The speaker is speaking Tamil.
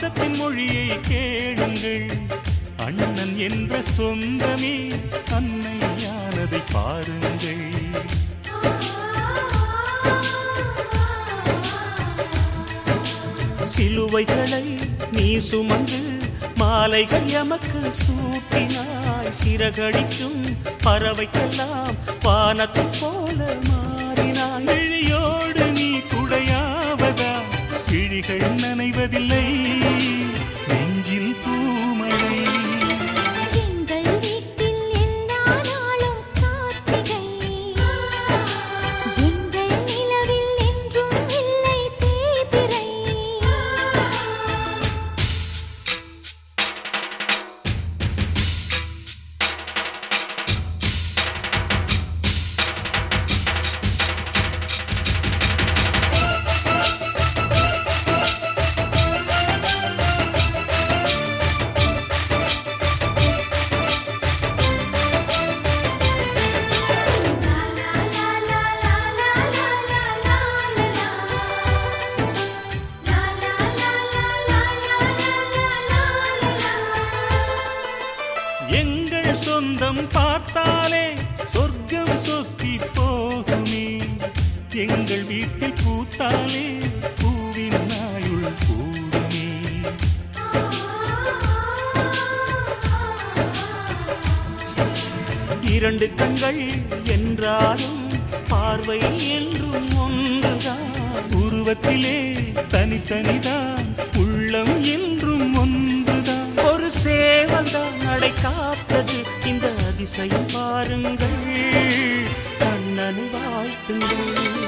பாசத்தின் மொழியை கேளுங்கள். அண்ணன் என்ற சொந்தமே அன்னையானதை பாருங்கள். சிலுவைகளை நீ சுமந்து மாலைகள் எமக்கு சூட்டினாய். சிறகடிக்கும் பறவைக்கெல்லாம் வானத்தை போல மாறினாய். விழியோடு நீ குடையாவதா? விழிகள் நனைவதில்லை, நெஞ்சில் பூமழை. எங்கள் சொந்தம் பார்த்தாலே சொர்க்கம் சொத்தி போகுமே. எங்கள் வீட்டில் பூத்தாலே பூவின் நாயுள் கூடுமே. இரண்டு கண்கள் என்றாலும் பார்வை என்றும் ஒன்றுதான். உருவத்திலே தனித்தனிதான், உள்ளம் என்றும் ஒன்றுதான். ஒரு சேவல்தான் நடை காத்தது, இந்த அதிசயம் பாருங்கள். கண்ணனை வாழ்த்துங்கள்.